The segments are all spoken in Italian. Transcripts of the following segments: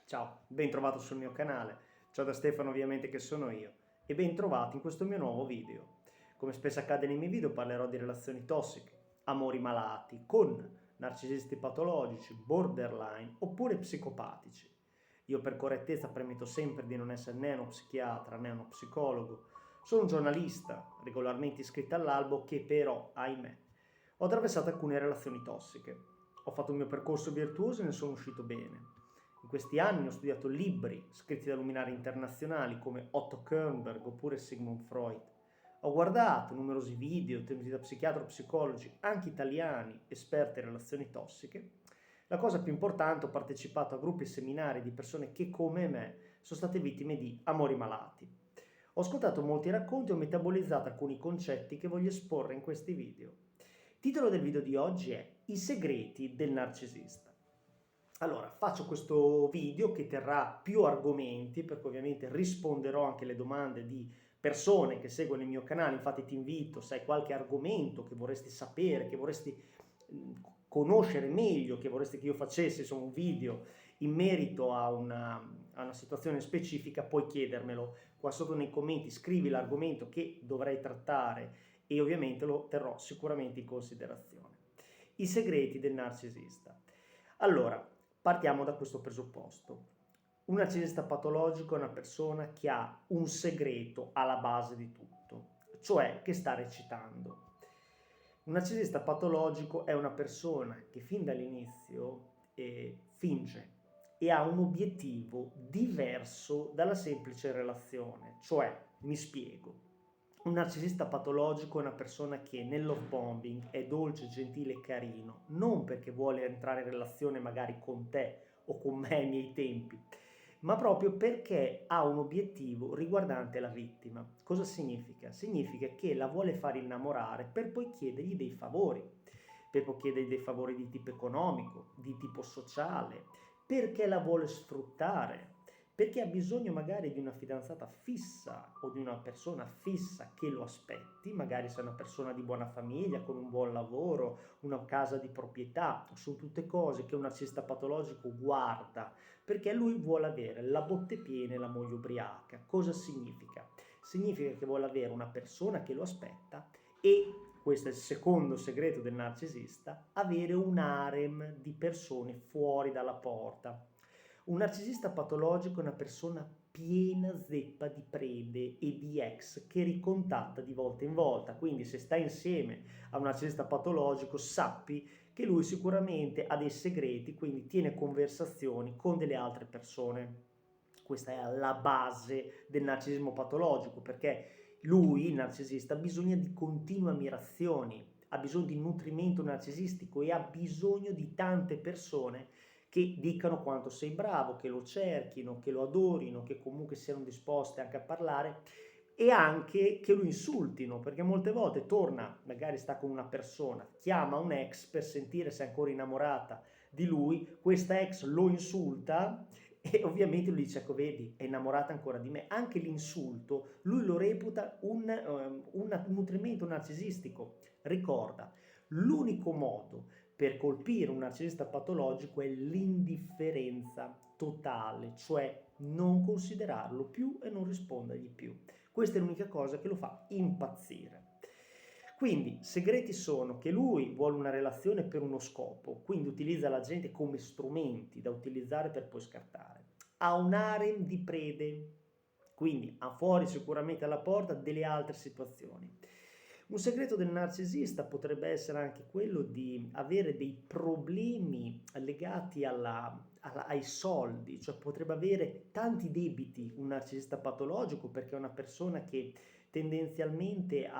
Ciao, ben trovato sul mio canale. Ciao da Stefano, ovviamente, che sono io, e ben trovati in questo mio nuovo video. Come spesso accade nei miei video, parlerò di relazioni tossiche, amori malati, con narcisisti patologici, borderline oppure psicopatici. Io per correttezza premetto sempre di non essere né uno psichiatra né uno psicologo. Sono un giornalista, regolarmente iscritto all'albo, che però, ahimè, ho attraversato alcune relazioni tossiche. Ho fatto il mio percorso virtuoso e ne sono uscito bene. In questi anni ho studiato libri scritti da luminari internazionali come Otto Kernberg oppure Sigmund Freud. Ho guardato numerosi video tenuti da psichiatri o psicologi, anche italiani, esperti in relazioni tossiche. La cosa più importante, ho partecipato a gruppi e seminari di persone che, come me, sono state vittime di amori malati. Ho ascoltato molti racconti e ho metabolizzato alcuni concetti che voglio esporre in questi video. Il titolo del video di oggi è I segreti del narcisista. Allora, faccio questo video che terrà più argomenti, perché ovviamente risponderò anche alle domande di persone che seguono il mio canale. Infatti ti invito, se hai qualche argomento che vorresti sapere, che vorresti conoscere meglio, che vorresti che io facessi, insomma, un video in merito a una situazione specifica, puoi chiedermelo qua sotto nei commenti. Scrivi l'argomento che dovrei trattare e ovviamente lo terrò sicuramente in considerazione. I segreti del narcisista. Allora, partiamo da questo presupposto. Un narcisista patologico è una persona che ha un segreto alla base di tutto, cioè che sta recitando. Un narcisista patologico è una persona che fin dall'inizio finge e ha un obiettivo diverso dalla semplice relazione, cioè, mi spiego. Un narcisista patologico è una persona che nel love bombing è dolce, gentile e carino, non perché vuole entrare in relazione magari con te o con me ai miei tempi, ma proprio perché ha un obiettivo riguardante la vittima. Cosa significa? Significa che la vuole far innamorare per poi chiedergli dei favori, per poi chiedergli dei favori di tipo economico, di tipo sociale, perché la vuole sfruttare, perché ha bisogno magari di una fidanzata fissa o di una persona fissa che lo aspetti, magari se è una persona di buona famiglia, con un buon lavoro, una casa di proprietà. Sono tutte cose che un narcisista patologico guarda, perché lui vuole avere la botte piena e la moglie ubriaca. Cosa significa? Significa che vuole avere una persona che lo aspetta e, questo è il secondo segreto del narcisista, avere un harem di persone fuori dalla porta. Un narcisista patologico è una persona piena zeppa di prede e di ex che ricontatta di volta in volta. Quindi se stai insieme a un narcisista patologico, sappi che lui sicuramente ha dei segreti, quindi tiene conversazioni con delle altre persone. Questa è la base del narcisismo patologico, perché lui, il narcisista, ha bisogno di continue ammirazioni, ha bisogno di nutrimento narcisistico e ha bisogno di tante persone che dicano quanto sei bravo, che lo cerchino, che lo adorino, che comunque siano disposte anche a parlare e anche che lo insultino, perché molte volte torna, magari sta con una persona, chiama un ex per sentire se è ancora innamorata di lui, questa ex lo insulta e ovviamente lui dice, ecco vedi, è innamorata ancora di me. Anche l'insulto lui lo reputa un nutrimento narcisistico. Ricorda, l'unico modo per colpire un narcisista patologico è l'indifferenza totale, cioè non considerarlo più e non rispondergli più. Questa è l'unica cosa che lo fa impazzire. Quindi, segreti sono che lui vuole una relazione per uno scopo, quindi utilizza la gente come strumenti da utilizzare per poi scartare. Ha un harem di prede, quindi ha fuori sicuramente alla porta delle altre situazioni. Un segreto del narcisista potrebbe essere anche quello di avere dei problemi legati ai soldi, cioè potrebbe avere tanti debiti un narcisista patologico perché è una persona che tendenzialmente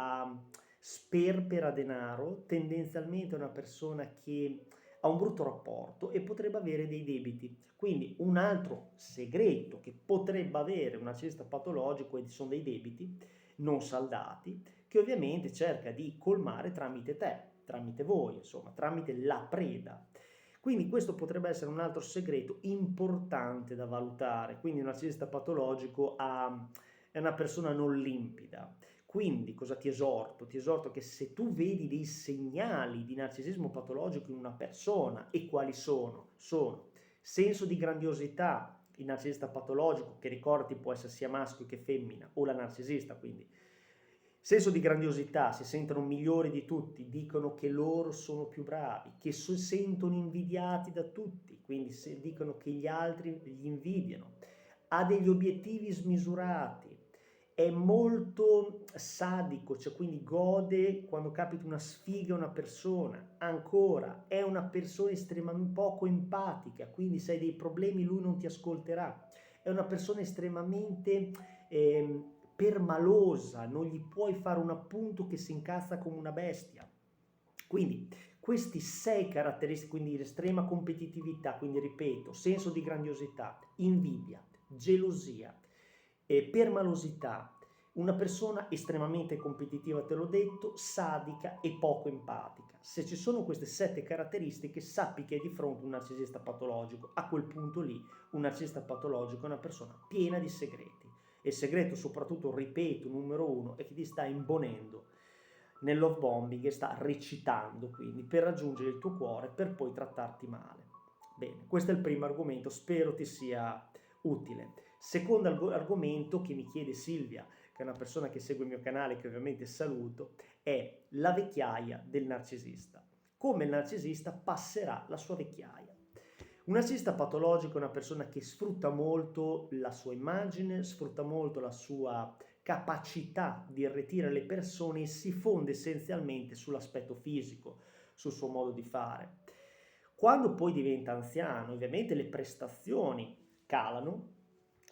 sperpera denaro, tendenzialmente è una persona che ha un brutto rapporto e potrebbe avere dei debiti. Quindi un altro segreto che potrebbe avere un narcisista patologico sono dei debiti non saldati, che ovviamente cerca di colmare tramite te, tramite voi, insomma, tramite la preda. Quindi questo potrebbe essere un altro segreto importante da valutare. Quindi un narcisista patologico è una persona non limpida. Quindi cosa ti esorto? Ti esorto che se tu vedi dei segnali di narcisismo patologico in una persona, e quali sono? Sono senso di grandiosità, il narcisista patologico, che ricordi può essere sia maschio che femmina, o la narcisista, quindi senso di grandiosità, si sentono migliori di tutti, dicono che loro sono più bravi, che si sentono invidiati da tutti, quindi dicono che gli altri li invidiano, ha degli obiettivi smisurati, è molto sadico, cioè quindi gode quando capita una sfiga a una persona, ancora è una persona estremamente poco empatica, quindi se hai dei problemi lui non ti ascolterà, è una persona estremamente permalosa, non gli puoi fare un appunto che si incazza come una bestia. Quindi questi 6 caratteristiche, quindi estrema competitività, quindi ripeto, senso di grandiosità, invidia, gelosia, permalosità, una persona estremamente competitiva, te l'ho detto, sadica e poco empatica. Se ci sono queste 7 caratteristiche, sappi che è di fronte un narcisista patologico. A quel punto lì, un narcisista patologico è una persona piena di segreti. E il segreto, soprattutto, ripeto, numero 1, è che ti sta imbonendo nel love bombing e sta recitando, quindi, per raggiungere il tuo cuore, per poi trattarti male. Bene, questo è il primo argomento, spero ti sia utile. Secondo argomento che mi chiede Silvia, che è una persona che segue il mio canale, che ovviamente saluto, è la vecchiaia del narcisista. Come il narcisista passerà la sua vecchiaia. Un narcisista patologico è una persona che sfrutta molto la sua immagine, sfrutta molto la sua capacità di irretire le persone e si fonde essenzialmente sull'aspetto fisico, sul suo modo di fare. Quando poi diventa anziano, ovviamente le prestazioni calano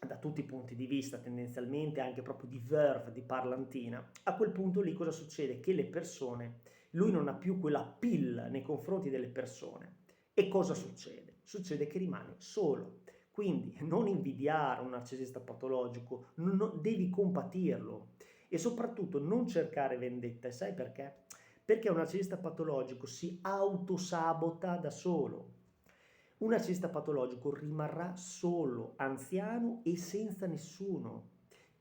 da tutti i punti di vista, tendenzialmente anche proprio di verve, di parlantina. A quel punto lì cosa succede? Che le persone, lui non ha più quella pill nei confronti delle persone. E cosa succede? Succede che rimane solo. Quindi non invidiare un narcisista patologico, devi compatirlo e soprattutto non cercare vendetta. E sai perché? Perché un narcisista patologico si autosabota da solo. Un narcisista patologico rimarrà solo, anziano e senza nessuno,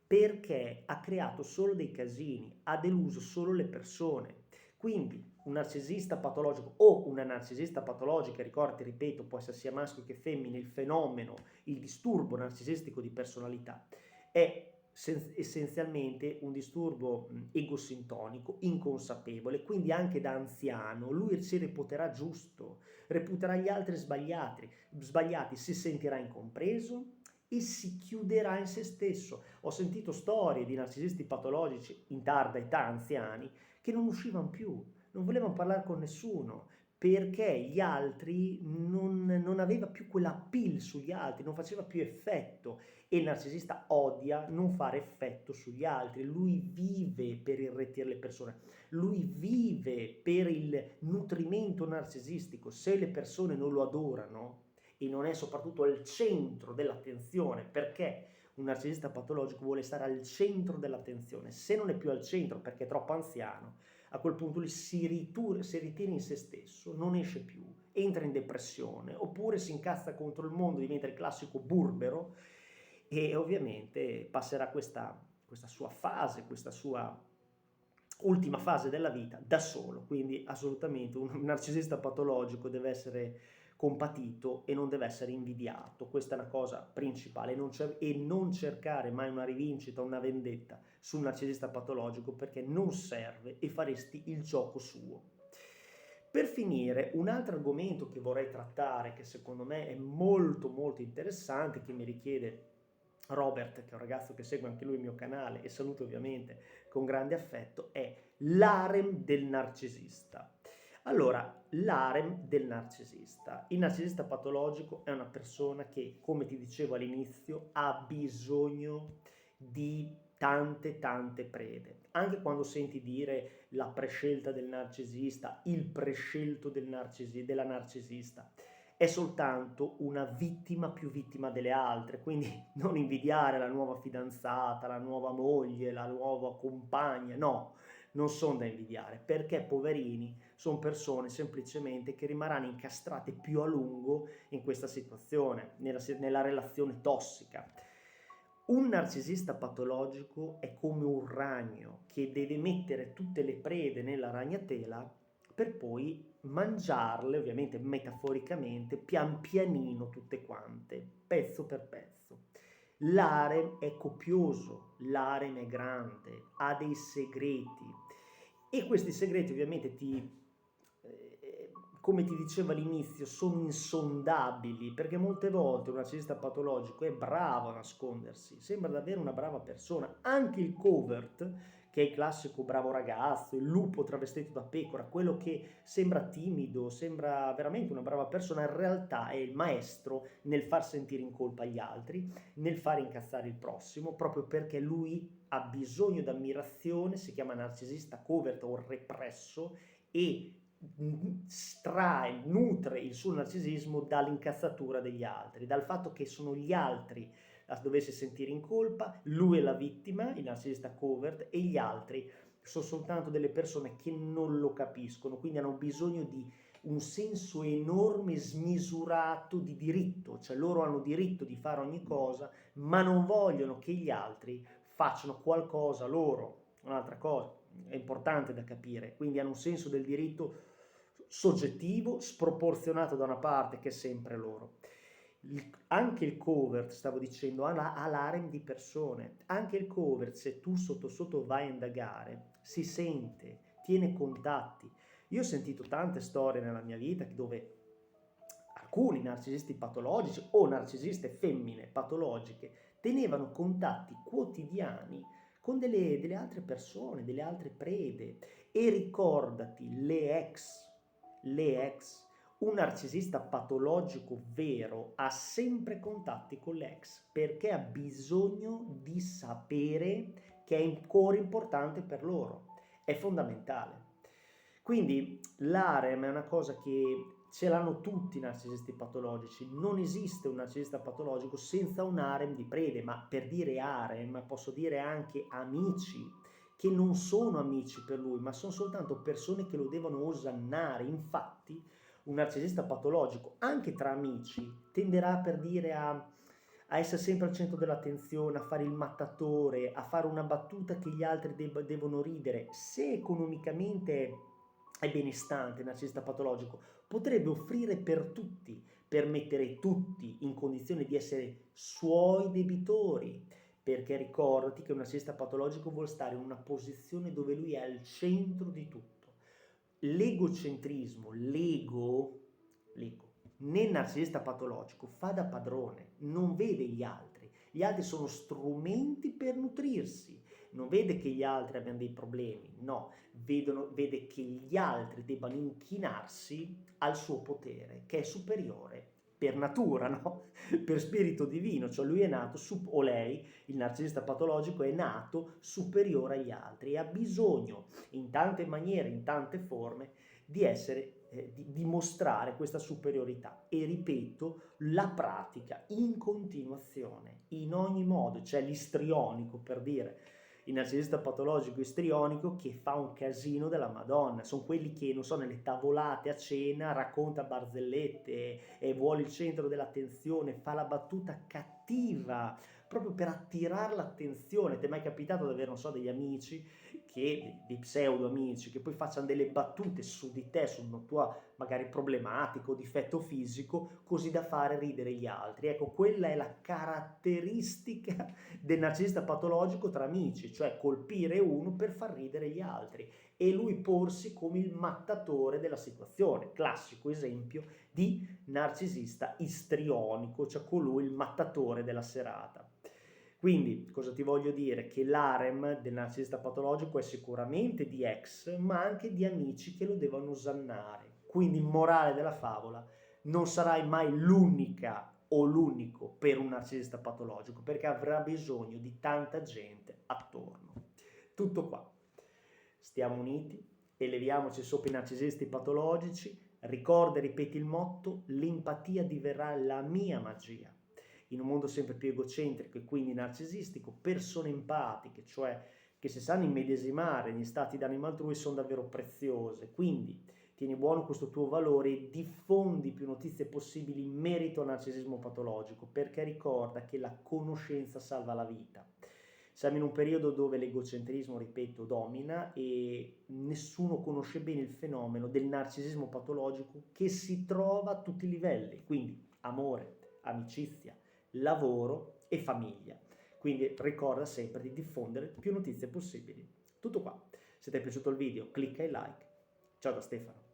perché ha creato solo dei casini, ha deluso solo le persone. Quindi un narcisista patologico o una narcisista patologica, ricordi, ripeto, può essere sia maschio che femmina, il fenomeno, il disturbo narcisistico di personalità è essenzialmente un disturbo egosintonico, inconsapevole, quindi anche da anziano lui si reputerà giusto, reputerà gli altri sbagliati, si sentirà incompreso e si chiuderà in se stesso. Ho sentito storie di narcisisti patologici in tarda età, anziani, che non uscivano più, non volevano parlare con nessuno, perché gli altri non aveva più quella appeal sugli altri, non faceva più effetto e il narcisista odia non fare effetto sugli altri, lui vive per irretire le persone, lui vive per il nutrimento narcisistico, se le persone non lo adorano e non è soprattutto al centro dell'attenzione, perché un narcisista patologico vuole stare al centro dell'attenzione, se non è più al centro perché è troppo anziano, a quel punto lui si ritiene in se stesso, non esce più, entra in depressione, oppure si incazza contro il mondo, diventa il classico burbero e ovviamente passerà questa sua fase, questa sua ultima fase della vita da solo, quindi assolutamente un narcisista patologico deve essere compatito e non deve essere invidiato, questa è una cosa principale e non cercare mai una rivincita, una vendetta sul narcisista patologico perché non serve e faresti il gioco suo. Per finire, un altro argomento che vorrei trattare, che secondo me è molto molto interessante, che mi richiede Robert, che è un ragazzo che segue anche lui il mio canale e saluto ovviamente con grande affetto, è l'harem del narcisista. Allora, l'harem del narcisista. Il narcisista patologico è una persona che, come ti dicevo all'inizio, ha bisogno di tante prede. Anche quando senti dire la prescelta del narcisista, il prescelto della narcisista, è soltanto una vittima più vittima delle altre, quindi non invidiare la nuova fidanzata, la nuova moglie, la nuova compagna, no, non sono da invidiare, perché poverini sono persone semplicemente che rimarranno incastrate più a lungo in questa situazione, nella relazione tossica. Un narcisista patologico è come un ragno che deve mettere tutte le prede nella ragnatela per poi mangiarle, ovviamente metaforicamente, pian pianino tutte quante, pezzo per pezzo. L'harem è copioso, l'harem è grande, ha dei segreti e questi segreti ovviamente come ti dicevo all'inizio, sono insondabili perché molte volte un narcisista patologico è bravo a nascondersi, sembra davvero una brava persona. Anche il covert, che è il classico bravo ragazzo, il lupo travestito da pecora, quello che sembra timido, sembra veramente una brava persona, in realtà è il maestro nel far sentire in colpa gli altri, nel far incazzare il prossimo, proprio perché lui ha bisogno di ammirazione, si chiama narcisista covert o represso, e nutre il suo narcisismo dall'incazzatura degli altri, dal fatto che sono gli altri a doversi sentire in colpa, lui è la vittima, il narcisista covert, e gli altri sono soltanto delle persone che non lo capiscono, quindi hanno bisogno di un senso enorme, smisurato di diritto, cioè loro hanno diritto di fare ogni cosa, ma non vogliono che gli altri facciano qualcosa loro, un'altra cosa, è importante da capire, quindi hanno un senso del diritto soggettivo, sproporzionato da una parte che è sempre loro. Anche il covert, stavo dicendo, ha l'harem di persone, anche il covert, se tu sotto sotto vai a indagare, si sente, tiene contatti. Io ho sentito tante storie nella mia vita dove alcuni narcisisti patologici o narcisiste femmine patologiche tenevano contatti quotidiani con delle altre persone, delle altre prede. E ricordati, le ex, un narcisista patologico vero ha sempre contatti con l'ex perché ha bisogno di sapere che è ancora importante per loro, è fondamentale. Quindi l'harem è una cosa che ce l'hanno tutti i narcisisti patologici, non esiste un narcisista patologico senza un harem di prede, ma per dire harem posso dire anche amici, che non sono amici per lui, ma sono soltanto persone che lo devono osannare. Infatti un narcisista patologico, anche tra amici, tenderà per dire a essere sempre al centro dell'attenzione, a fare il mattatore, a fare una battuta che gli altri devono ridere. Se economicamente è benestante, il narcisista patologico, potrebbe offrire per tutti, per mettere tutti in condizione di essere suoi debitori, perché ricordati che un narcisista patologico vuole stare in una posizione dove lui è al centro di tutto. L'egocentrismo, l'ego, nel narcisista patologico fa da padrone, non vede gli altri sono strumenti per nutrirsi, non vede che gli altri abbiano dei problemi, no, vede che gli altri debbano inchinarsi al suo potere, che è superiore per natura, no? Per spirito divino, cioè lui è nato, o lei, il narcisista patologico, è nato superiore agli altri e ha bisogno in tante maniere, in tante forme, di essere, di dimostrare questa superiorità. E ripeto, la pratica in continuazione, in ogni modo, c'è l'istrionico per dire, il narcisista patologico istrionico che fa un casino della Madonna, sono quelli che, non so, nelle tavolate a cena racconta barzellette e vuole il centro dell'attenzione, fa la battuta cattiva proprio per attirare l'attenzione. Ti è mai capitato di avere, non so, degli amici, dei pseudo amici, che poi facciano delle battute su di te, su una tua magari problematica o difetto fisico, così da fare ridere gli altri? Ecco, quella è la caratteristica del narcisista patologico tra amici, cioè colpire uno per far ridere gli altri e lui porsi come il mattatore della situazione, classico esempio di narcisista istrionico, cioè colui il mattatore della serata. Quindi cosa ti voglio dire? Che l'harem del narcisista patologico è sicuramente di ex, ma anche di amici che lo devono osannare. Quindi, morale della favola, non sarai mai l'unica o l'unico per un narcisista patologico, perché avrà bisogno di tanta gente attorno. Tutto qua. Stiamo uniti, eleviamoci sopra i narcisisti patologici, ricorda e ripeti il motto: l'empatia diverrà la mia magia. In un mondo sempre più egocentrico e quindi narcisistico, persone empatiche, cioè che si sanno immedesimare negli stati d'animo altrui, sono davvero preziose. Quindi tieni buono questo tuo valore e diffondi più notizie possibili in merito al narcisismo patologico, perché ricorda che la conoscenza salva la vita. Siamo in un periodo dove l'egocentrismo, ripeto, domina e nessuno conosce bene il fenomeno del narcisismo patologico che si trova a tutti i livelli, quindi amore, amicizia, lavoro e famiglia. Quindi ricorda sempre di diffondere più notizie possibili. Tutto qua. Se ti è piaciuto il video, clicca il like. Ciao da Stefano.